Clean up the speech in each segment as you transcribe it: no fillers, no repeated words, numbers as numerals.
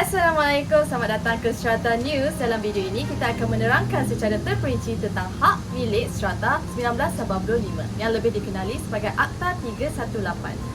Assalamualaikum, selamat datang ke Strata News. Dalam video ini kita akan menerangkan secara terperinci tentang hak milik Strata 1985 yang lebih dikenali sebagai Akta 318.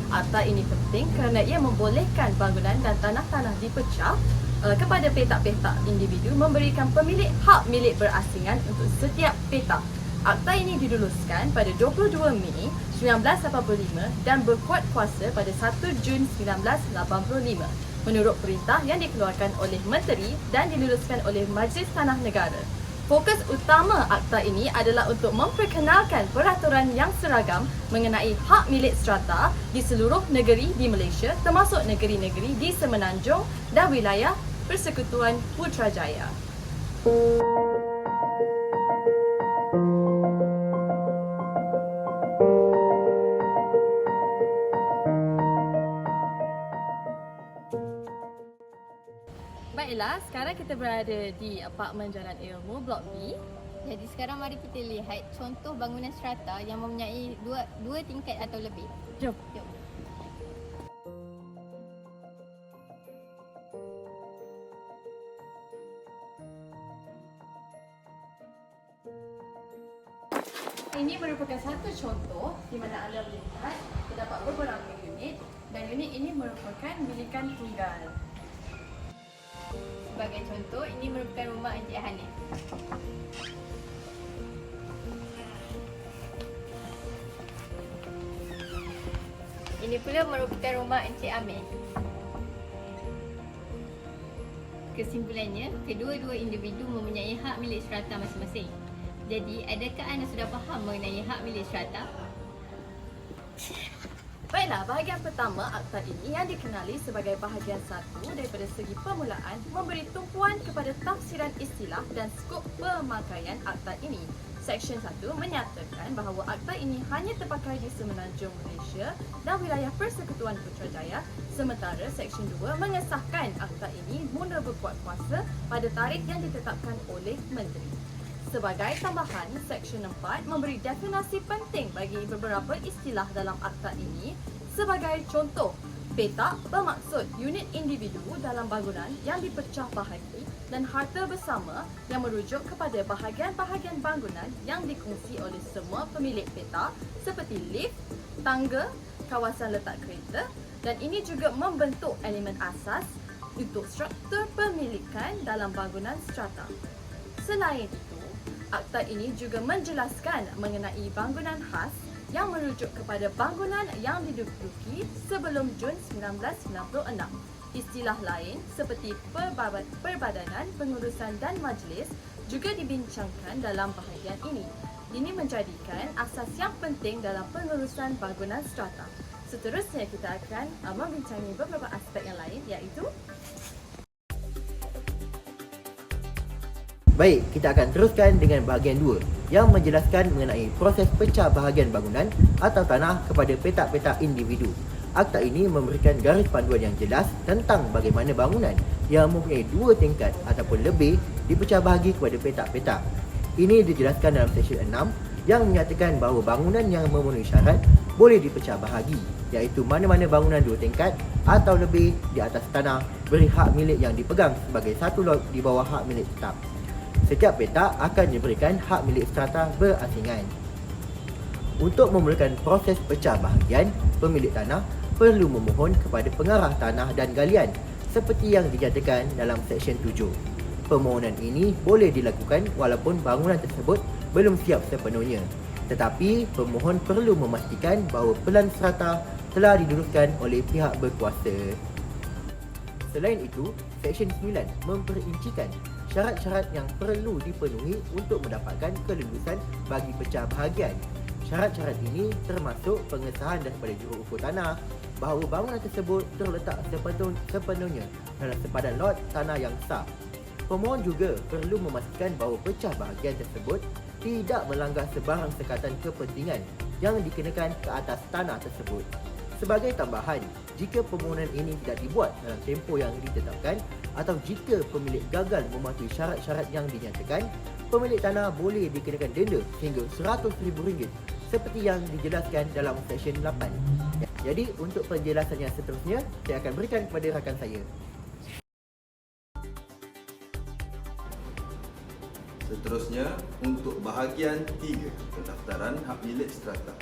Akta ini penting kerana ia membolehkan bangunan dan tanah-tanah dipecah kepada petak-petak individu, memberikan pemilik hak milik berasingan untuk setiap petak. Akta ini diluluskan pada 22 Mei 1985 dan berkuat kuasa pada 1 Jun 1985 menurut perintah yang dikeluarkan oleh Menteri dan diluluskan oleh Majlis Tanah Negara. Fokus utama akta ini adalah untuk memperkenalkan peraturan yang seragam mengenai hak milik strata di seluruh negeri di Malaysia, termasuk negeri-negeri di Semenanjung dan wilayah Persekutuan Putrajaya. Baiklah, sekarang kita berada di Apartmen Jalan Ilmu, Blok B. Jadi sekarang mari kita lihat contoh bangunan strata yang mempunyai dua tingkat atau lebih. Jom. Jom. Ini merupakan satu contoh di mana anda melihat terdapat beberapa unit dan unit ini merupakan milikan tunggal. Sebagai contoh, ini merupakan rumah Encik Hanif. Ini pula merupakan rumah Encik Amir. Kesimpulannya, kedua-dua individu mempunyai hak milik strata masing-masing. Jadi, adakah anda sudah faham mengenai hak milik strata? Baiklah, bahagian pertama akta ini yang dikenali sebagai bahagian 1 daripada segi permulaan memberi tumpuan kepada tafsiran istilah dan skop pemakaian akta ini. Seksyen 1 menyatakan bahawa akta ini hanya terpakai di Semenanjung Malaysia dan wilayah Persekutuan Putrajaya, sementara Seksyen 2 mengesahkan akta ini mula berkuat kuasa pada tarikh yang ditetapkan oleh Menteri. Sebagai tambahan, Seksyen 4 memberi definisi penting bagi beberapa istilah dalam akta ini. Sebagai contoh, petak bermaksud unit individu dalam bangunan yang dipecah bahagi dan harta bersama yang merujuk kepada bahagian-bahagian bangunan yang dikongsi oleh semua pemilik petak seperti lift, tangga, kawasan letak kereta, dan ini juga membentuk elemen asas untuk struktur pemilikan dalam bangunan strata. Selain itu, akta ini juga menjelaskan mengenai bangunan khas yang merujuk kepada bangunan yang diduduki sebelum Jun 1996. Istilah lain seperti Perbadanan Pengurusan dan Majlis juga dibincangkan dalam bahagian ini. Ini menjadikan asas yang penting dalam pengurusan bangunan strata. Seterusnya kita akan membincangi beberapa aspek yang lain, iaitu Baik, kita akan teruskan dengan bahagian 2 yang menjelaskan mengenai proses pecah bahagian bangunan atau tanah kepada petak-petak individu. Akta ini memberikan garis panduan yang jelas tentang bagaimana bangunan yang mempunyai 2 tingkat ataupun lebih dipecah bahagi kepada petak-petak. Ini dijelaskan dalam Seksyen 6 yang menyatakan bahawa bangunan yang memenuhi syarat boleh dipecah bahagi, iaitu mana-mana bangunan 2 tingkat atau lebih di atas tanah beri hak milik yang dipegang sebagai satu lot di bawah hak milik tetap. Setiap petak akan diberikan hak milik strata berasingan. Untuk memulakan proses pecah bahagian, pemilik tanah perlu memohon kepada pengarah tanah dan galian seperti yang dinyatakan dalam Seksyen 7. Permohonan ini boleh dilakukan walaupun bangunan tersebut belum siap sepenuhnya. Tetapi pemohon perlu memastikan bahawa pelan strata telah diluluskan oleh pihak berkuasa. Selain itu, Seksyen 9 memperincikan syarat-syarat yang perlu dipenuhi untuk mendapatkan kelulusan bagi pecah bahagian. Syarat-syarat ini termasuk pengesahan daripada juruukur tanah bahawa bangunan tersebut terletak sepenuhnya dalam sepadan lot tanah yang sah. Pemohon juga perlu memastikan bahawa pecah bahagian tersebut tidak melanggar sebarang sekatan kepentingan yang dikenakan ke atas tanah tersebut. Sebagai tambahan, jika permohonan ini tidak dibuat dalam tempoh yang ditetapkan atau jika pemilik gagal mematuhi syarat-syarat yang dinyatakan, pemilik tanah boleh dikenakan denda hingga RM100,000 seperti yang dijelaskan dalam Seksyen 8. Jadi, untuk penjelasan yang seterusnya, saya akan berikan kepada rakan saya. Seterusnya, untuk bahagian 3, pendaftaran hak milik strata.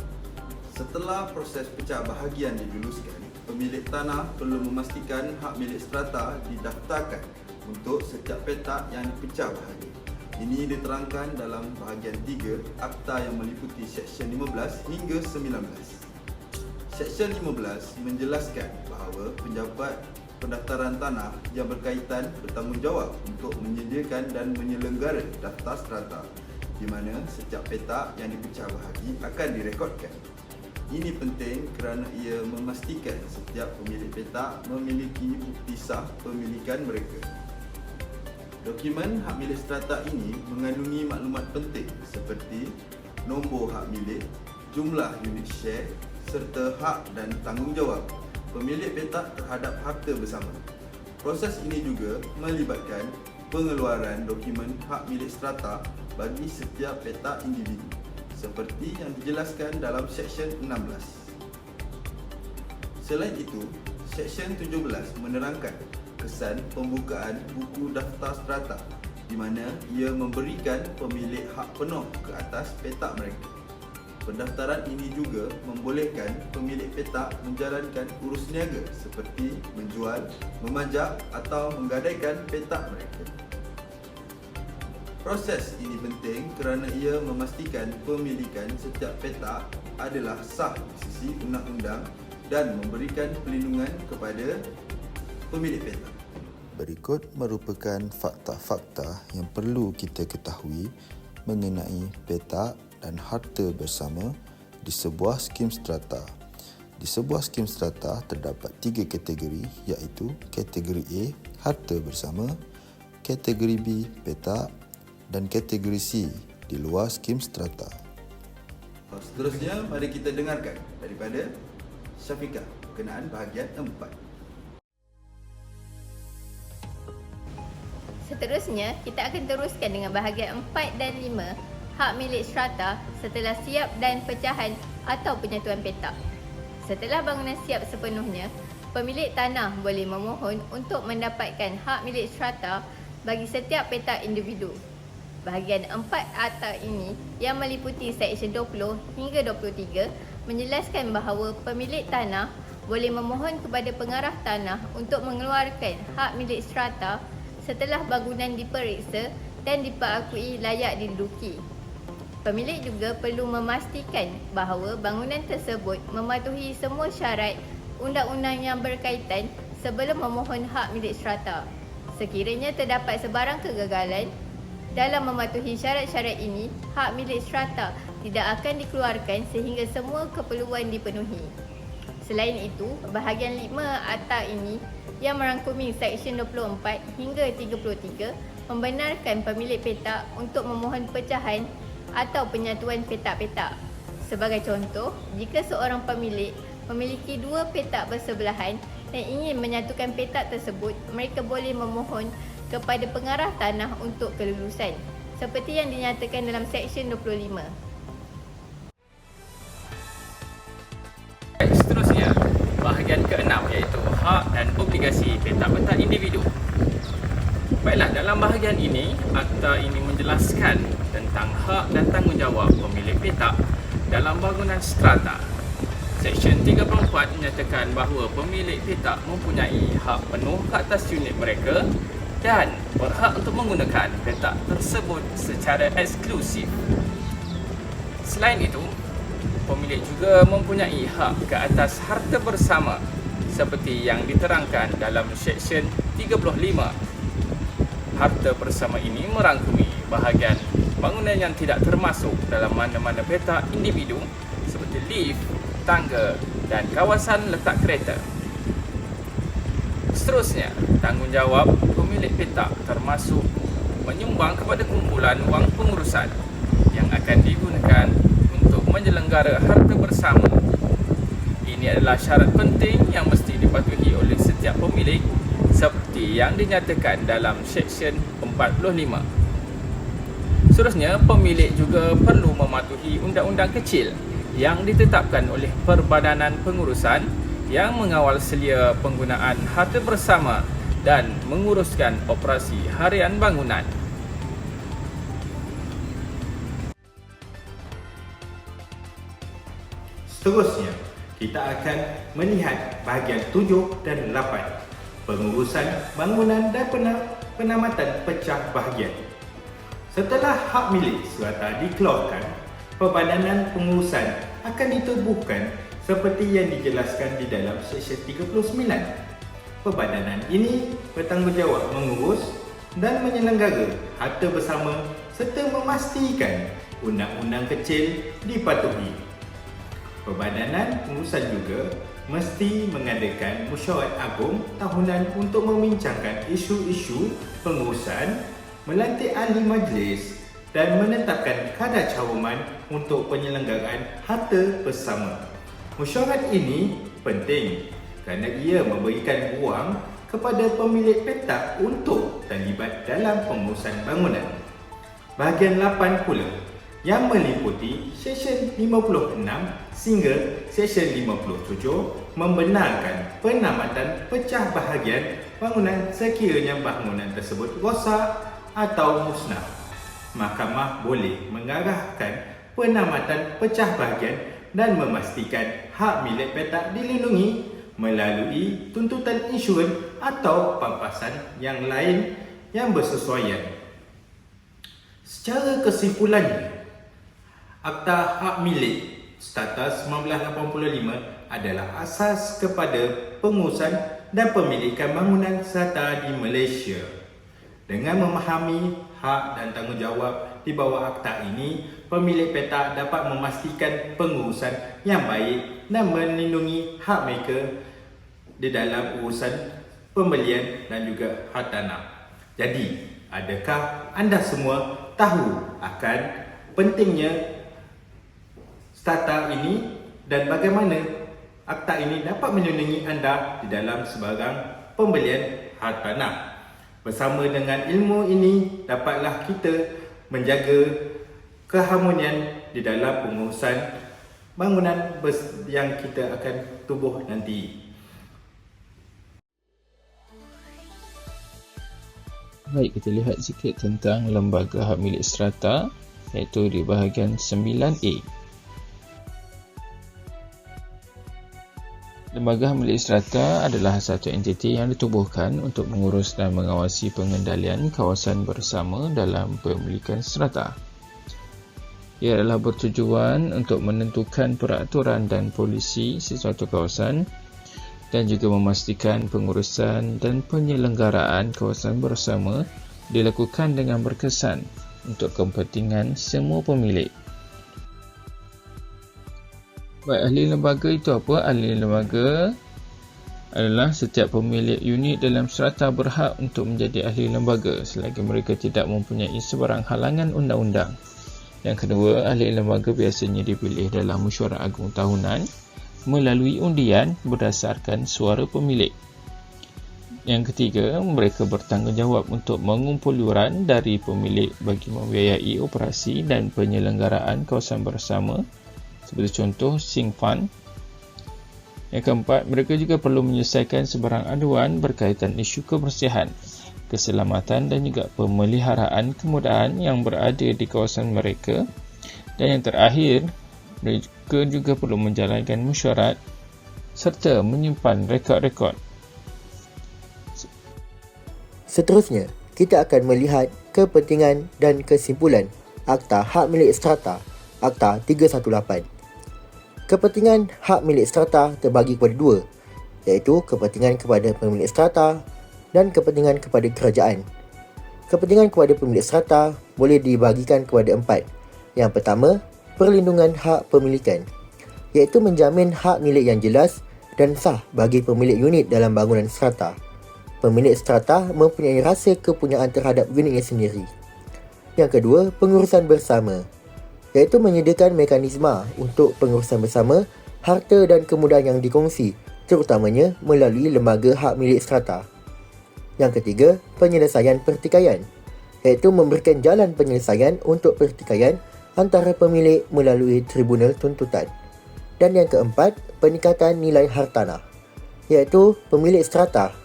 Setelah proses pecah bahagian diluluskan, pemilik tanah perlu memastikan hak milik strata didaftarkan untuk setiap petak yang dipecah bahagi. Ini diterangkan dalam bahagian 3 Akta yang meliputi Seksyen 15 hingga 19. Seksyen 15 menjelaskan bahawa penjabat pendaftaran tanah yang berkaitan bertanggungjawab untuk menyediakan dan menyelenggara daftar strata di mana setiap petak yang dipecah bahagi akan direkodkan. Ini penting kerana ia memastikan setiap pemilik petak memiliki bukti sah pemilikan mereka. Dokumen hak milik strata ini mengandungi maklumat penting seperti nombor hak milik, jumlah unit share serta hak dan tanggungjawab pemilik petak terhadap harta bersama. Proses ini juga melibatkan pengeluaran dokumen hak milik strata bagi setiap petak individu seperti yang dijelaskan dalam Seksyen 16. Selain itu, Seksyen 17 menerangkan kesan pembukaan buku daftar strata di mana ia memberikan pemilik hak penuh ke atas petak mereka. Pendaftaran ini juga membolehkan pemilik petak menjalankan urus niaga seperti menjual, memajak atau menggadaikan petak mereka. Proses ini penting kerana ia memastikan pemilikan setiap petak adalah sah di sisi undang-undang dan memberikan perlindungan kepada pemilik petak. Berikut merupakan fakta-fakta yang perlu kita ketahui mengenai petak dan harta bersama di sebuah skim strata. Di sebuah skim strata terdapat 3 kategori iaitu kategori A, harta bersama, kategori B, petak dan kategori C di luar skim strata. Seterusnya, mari kita dengarkan daripada Syafiqah berkenaan bahagian 4. Seterusnya, kita akan teruskan dengan bahagian 4 dan 5, hak milik strata setelah siap dan pecahan atau penyatuan petak. Setelah bangunan siap sepenuhnya, pemilik tanah boleh memohon untuk mendapatkan hak milik strata bagi setiap petak individu. Bahagian 4 akta ini yang meliputi Seksyen 20 hingga 23 menjelaskan bahawa pemilik tanah boleh memohon kepada pengarah tanah untuk mengeluarkan hak milik strata setelah bangunan diperiksa dan diperakui layak diduduki. Pemilik juga perlu memastikan bahawa bangunan tersebut mematuhi semua syarat undang-undang yang berkaitan sebelum memohon hak milik strata. Sekiranya terdapat sebarang kegagalan dalam mematuhi syarat-syarat ini, hak milik strata tidak akan dikeluarkan sehingga semua keperluan dipenuhi. Selain itu, bahagian 5 akta ini yang merangkumi Seksyen 24 hingga 33 membenarkan pemilik petak untuk memohon pecahan atau penyatuan petak-petak. Sebagai contoh, jika seorang pemilik memiliki 2 petak bersebelahan dan ingin menyatukan petak tersebut, mereka boleh memohon kepada pengarah tanah untuk kelulusan, seperti yang dinyatakan dalam Seksyen 25. Seterusnya, bahagian ke-6 iaitu hak dan obligasi petak-petak individu. Baiklah, dalam bahagian ini, akta ini menjelaskan tentang hak dan tanggungjawab pemilik petak dalam bangunan strata. Seksyen 34 menyatakan bahawa pemilik petak mempunyai hak penuh ke atas unit mereka dan berhak untuk menggunakan petak tersebut secara eksklusif. Selain itu, pemilik juga mempunyai hak ke atas harta bersama seperti yang diterangkan dalam Seksyen 35. Harta bersama ini merangkumi bahagian bangunan yang tidak termasuk dalam mana-mana petak individu seperti lift, tangga dan kawasan letak kereta. Seterusnya, tanggungjawab pemilik petak termasuk menyumbang kepada kumpulan wang pengurusan yang akan digunakan untuk menyelenggara harta bersama. Ini adalah syarat penting yang mesti dipatuhi oleh setiap pemilik seperti yang dinyatakan dalam Seksyen 45. Seterusnya, pemilik juga perlu mematuhi undang-undang kecil yang ditetapkan oleh Perbadanan Pengurusan yang mengawal selia penggunaan harta bersama dan menguruskan operasi harian bangunan. Seterusnya, kita akan melihat bahagian 7 dan 8, pengurusan bangunan dan penamatan pecah bahagian. Setelah hak milik serata dikeluarkan, perbadanan pengurusan akan ditubuhkan seperti yang dijelaskan di dalam Seksyen 39. Perbadanan ini bertanggungjawab mengurus dan menyelenggara harta bersama serta memastikan undang-undang kecil dipatuhi. Perbadanan pengurusan juga mesti mengadakan mesyuarat agung tahunan untuk membincangkan isu-isu pengurusan, melantik ahli majlis dan menetapkan kadar cawangan untuk penyelenggaraan harta bersama. Mesyuarat ini penting kerana ia memberikan ruang kepada pemilik petak untuk terlibat dalam pengurusan bangunan. Bahagian 8 pula yang meliputi Seksyen 56 sehingga Seksyen 57 membenarkan penamatan pecah bahagian bangunan sekiranya bangunan tersebut rosak atau musnah. Mahkamah boleh mengarahkan penamatan pecah bahagian dan memastikan hak milik petak dilindungi melalui tuntutan insurans atau pampasan yang lain yang bersesuaian. Secara kesimpulannya, Akta Hak Milik Strata 1985 adalah asas kepada pengurusan dan pemilikan bangunan serata di Malaysia. Dengan memahami hak dan tanggungjawab di bawah akta ini, pemilik petak dapat memastikan pengurusan yang baik dan melindungi hak mereka di dalam urusan pembelian dan juga hak tanah. Jadi, adakah anda semua tahu akan pentingnya strata ini dan bagaimana akta ini dapat melindungi anda di dalam sebarang pembelian hak tanah? Bersama dengan ilmu ini, dapatlah kita menjaga keharmonian di dalam pengurusan bangunan yang kita akan tubuh nanti. Baik, kita lihat sikit tentang lembaga hak milik strata, iaitu di bahagian 9A. Lembaga hak milik strata adalah satu entiti yang ditubuhkan untuk mengurus dan mengawasi pengendalian kawasan bersama dalam pemilikan strata. Ia adalah bertujuan untuk menentukan peraturan dan polisi sesuatu kawasan dan juga memastikan pengurusan dan penyelenggaraan kawasan bersama dilakukan dengan berkesan untuk kepentingan semua pemilik. Baik, ahli lembaga itu apa? Ahli lembaga adalah setiap pemilik unit dalam strata berhak untuk menjadi ahli lembaga selagi mereka tidak mempunyai sebarang halangan undang-undang. Yang kedua, ahli lembaga biasanya dipilih dalam mesyuarat agung tahunan melalui undian berdasarkan suara pemilik. Yang ketiga, mereka bertanggungjawab untuk mengumpul yuran dari pemilik bagi membiayai operasi dan penyelenggaraan kawasan bersama, seperti contoh Sing Fund. Yang keempat, mereka juga perlu menyelesaikan sebarang aduan berkaitan isu kebersihan, keselamatan dan juga pemeliharaan kemudahan yang berada di kawasan mereka. Dan yang terakhir, mereka juga perlu menjalankan mesyuarat serta menyimpan rekod-rekod. Seterusnya, kita akan melihat kepentingan dan kesimpulan Akta Hak Milik Strata, Akta 318. Kepentingan hak milik strata terbagi kepada dua, iaitu kepentingan kepada pemilik strata dan kepentingan kepada kerajaan. Kepentingan kepada pemilik strata boleh dibahagikan kepada empat. Yang pertama, perlindungan hak pemilikan, iaitu menjamin hak milik yang jelas dan sah bagi pemilik unit dalam bangunan strata. Pemilik strata mempunyai rasa kepunyaan terhadap unitnya sendiri. Yang kedua, pengurusan bersama, iaitu menyediakan mekanisme untuk pengurusan bersama harta dan kemudahan yang dikongsi, terutamanya melalui lembaga hak milik strata. Yang ketiga, penyelesaian pertikaian, iaitu memberikan jalan penyelesaian untuk pertikaian antara pemilik melalui tribunal tuntutan. Dan yang keempat, peningkatan nilai hartanah, iaitu pemilik strata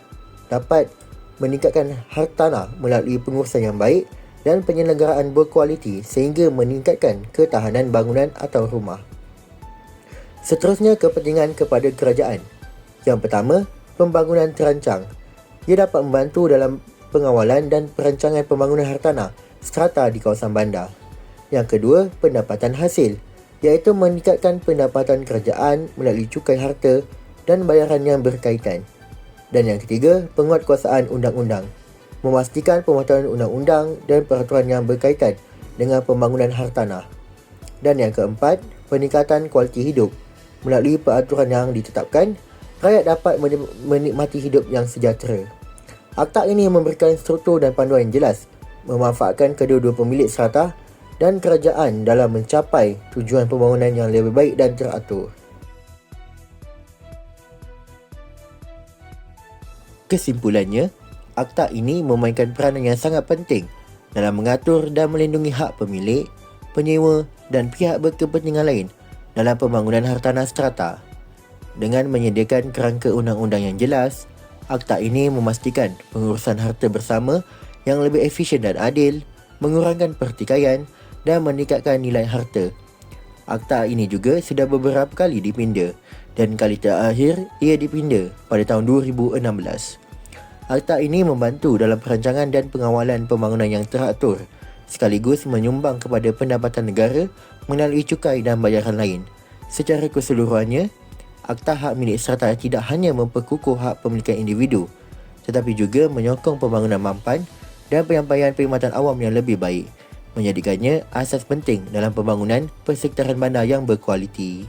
dapat meningkatkan hartanah melalui pengurusan yang baik dan penyelenggaraan berkualiti sehingga meningkatkan ketahanan bangunan atau rumah. Seterusnya, kepentingan kepada kerajaan. Yang pertama, pembangunan terancang. Ia dapat membantu dalam pengawalan dan perancangan pembangunan hartanah strata di kawasan bandar. Yang kedua, pendapatan hasil, iaitu meningkatkan pendapatan kerajaan melalui cukai harta dan bayaran yang berkaitan. Dan yang ketiga, penguatkuasaan undang-undang, memastikan pematuhan undang-undang dan peraturan yang berkaitan dengan pembangunan hartanah. Dan yang keempat, peningkatan kualiti hidup. Melalui peraturan yang ditetapkan, rakyat dapat menikmati hidup yang sejahtera. Akta ini memberikan struktur dan panduan yang jelas, memanfaatkan kedua-dua pemilik strata dan kerajaan dalam mencapai tujuan pembangunan yang lebih baik dan teratur. Kesimpulannya, akta ini memainkan peranan yang sangat penting dalam mengatur dan melindungi hak pemilik, penyewa dan pihak berkepentingan lain dalam pembangunan hartanah strata. Dengan menyediakan kerangka undang-undang yang jelas, akta ini memastikan pengurusan harta bersama yang lebih efisien dan adil, mengurangkan pertikaian dan meningkatkan nilai harta. Akta ini juga sudah beberapa kali dipinda dan kali terakhir ia dipinda pada tahun 2016. Akta ini membantu dalam perancangan dan pengawalan pembangunan yang teratur, sekaligus menyumbang kepada pendapatan negara melalui cukai dan bayaran lain. Secara keseluruhannya, Akta Hak Milik Strata tidak hanya memperkukuh hak pemilikan individu, tetapi juga menyokong pembangunan mampan dan penyampaian perkhidmatan awam yang lebih baik, menjadikannya asas penting dalam pembangunan persekitaran bandar yang berkualiti.